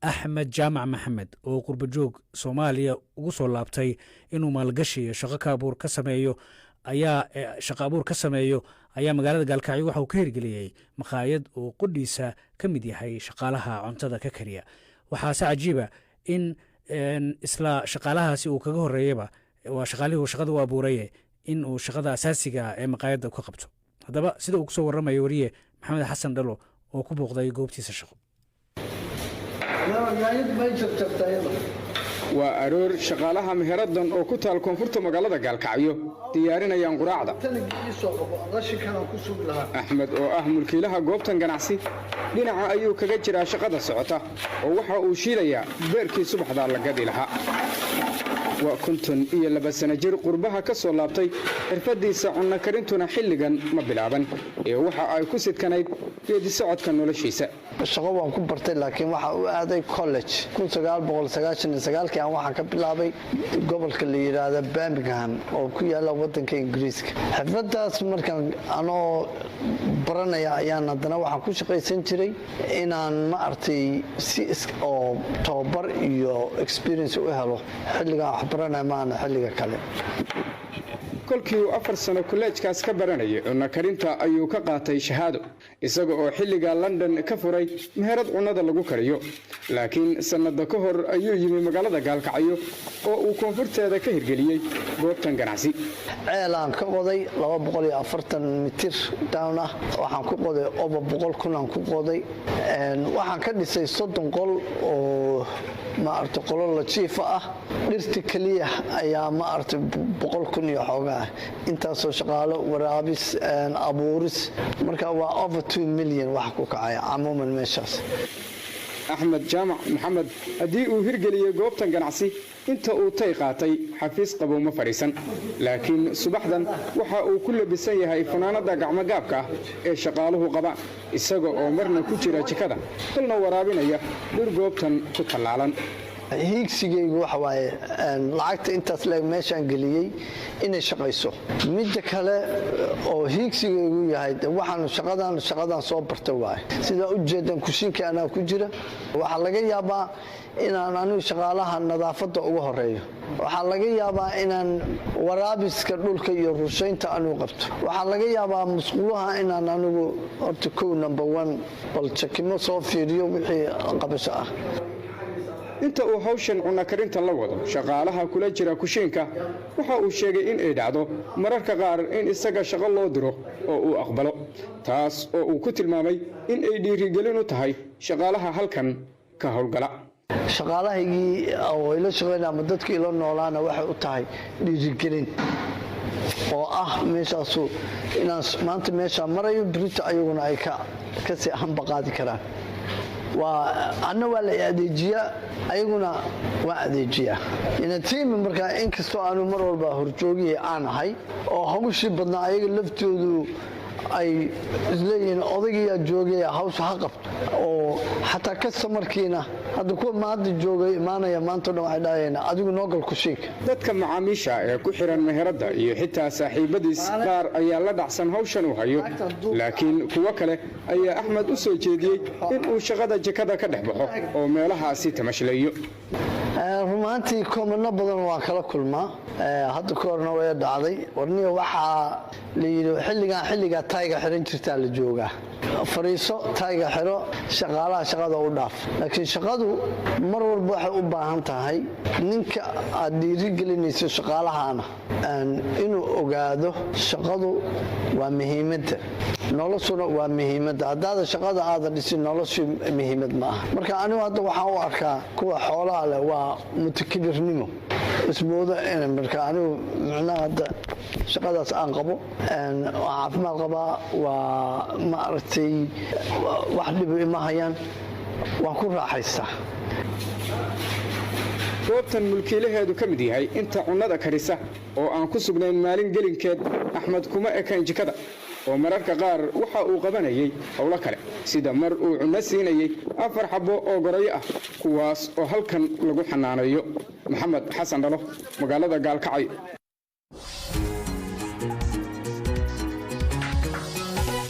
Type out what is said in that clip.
axmed jaamac maxamed oo qurbajoog soomaaliya ugu soo laabtay inuu maalgashi iyo shaqo abuur ka sameeyo ayaa magaalada gaalkacyo waxa uu ka hirgeliyey maqaayad uu qudhiisa ka mid yahay shaqaalaha cuntada ka kariya. waxaase cajiiba in isla shaqaalahaasi uu kaga horeeyaba waa shaqaalihii uu shaqada u abuuraye in uu shaqada asaasiga ee maqaayadda ka qabto. haddaba sida uu kusoo warramayo wariye maxamed xasan dhalo oo ku booqday goobtiisa shaqo. waa aroor shaqaalaha meheradan oo ku taal koonfurta magaalada gaalkacyo diyaarinayaan quraacda. axmed oo ah mulkiilaha goobtan ganacsi dhinaca ayuu kaga jiraa shaqada socota oo waxa uu shiilayaa beerkii subaxdaa la gadi lahaa. waa 52 sano jir qurbaha ka soo laabtay xirfadiisa cunno karintuna xilligan ma bilaaban ee waxa ay ku sidkanayd geedi socodka noloshiisa. shaqo waan ku bartay laakiin waxa uu aaday college 1999 aan waxaan ka bilaabay gobolka la yiraahdo Birmingham oo ku yaala wadanka Ingiriiska. xirfadaas markaan anoo baranaya ayaan haddana waxaan ku shaqaysan jiray inaan ma artay si oo tababar iyo experience u helo xilliga baranay maana xilliga kale. kolkii uu 4 sano kolleejkaas ka baranayay cunno karinta ayuu ka qaatay shahaado isaga oo xilliga London ka furay meherad cunnada lagu kariyo. laakiin sanado ka hor ayuu yimi magaalada gaalkacyo oo uu koonfurteeda ka hirgeliyay goobtan ganacsi. ceelaan ka qoday 240 mitir down ah waxaan ku qoday over 100 kun aan ku qoday waxaan ka dhisay 30 qol oo ma arto qolo la jiif ah dhirta kaliya ayaa ma arto 100 kun iyo xoogaa intaasoo shaqaalo waraabis abuuris marka waa over 2 million wax ku kacay amuuman meeshaas. axmed jaamac maxamed haddii uu hirgeliyey goobtan ganacsi inta uu tay qaatay xafiis qabow ma fadhiisan laakiin subaxdan waxa uu ku labisan yahay funaanada gacmo gaabka ah ee shaqaaluhu qabaan isaga oo marna ku jira jikada kolna waraabinaya dhir goobtan ku tallaalan. hiigsigaygu waxa waaye lacagta intaas leeg meeshaan geliyey inay shaqayso. midda kale oo hiigsigaygu yahay waxaan shaqadan soo bartay waaye sida u jeedan kushiinka anaa ku jira waxaa laga yaabaa inaan anigu shaqaalaha nadaafadda uga horeeyo. waxaa laga yaabaa inaan waraabiska dhulka iyo rushaynta anigu qabto. waxaa laga yaabaa musqulaha inaan anigu horta number 1 bal jakimo soo fiiriyo wixii qabasho ah. inta uu hawshan cunno karinta la wado shaqaalaha kula jira kushiinka waxa uu sheegay in ay dhacdo mararka qaar in isaga shaqo loo diro oo uu aqbalo taas oo uu ku tilmaamay in ay dhiirigelin u tahay shaqaalaha halkan ka howlgala. shaqaalahaygii oo ila shaqeynaa ama dadkii ila noolaana waxay u tahay dhiirigelin oo ah meeshaasu inaan maanta meesha marayo birita ayaguna ay ka sii hanbaqaadi karaan. أنا ولا أديجيا أيقونا وأديجيا إن تيم مركا إنكستو أنا مرة بهرجوجي أنا هاي أو هوشي بدنا أيق لفتو أي زلين أضيجي جوجي هاوس حقب أو حتى كسمر كينا هذا كل ما هذا جوجي ما أنا يا ما أنتوا عداينا أديك نوقل كشيك. dadka macaamiisha ee ku xiran meherada iyo xitaa saaxiibadiis qaar ayaa la dhacsan hawshan u hayo laakiin kuwa kale ayaa Axmed u soo jeediyay in uu shaqada jikada ka dhex baxo oo meelahaasi tamashlayo. rumaantii koomana badan waa kala kulmaa hadda koorna way dhacday warniyo waxa la yiri xilliga tayga xiran jirta la jooga fariiso tayga xiro shaqaalaha shaqada u dhaaf laakiin shaqadu mar walba waxay u baahan tahay ninka aad dhiirigelinayso shaqaalahana inuu ogaado shaqadu waa muhiimada noloshuna waa muhiimada hadda shaqada aad dhisin noloshu muhiimad ma aha marka anigu hadda waxaan u arkaa kuwa xoolaha leh waa mutakabirnimo ismooda in marka anigu macnaha hadda shaqadaas aan qabo caafimaad qaba waa ma aragtay wax dhib ima hayaan waan ku raaxaystaa. goobtan mulkiilaheedu ka mid yahay inta cunnada karisa oo aan ku sugnayn maalin gelinkeed Axmed kuma ekaan jikada oo mararka qaar waxa uu qabanayay hawlo kale sida mar uu cunno siinayay 4 xabo oo gorayo ah kuwaas oo halkan lagu xanaanayo. maxamed xasan dhalo magaalada gaalkacyo.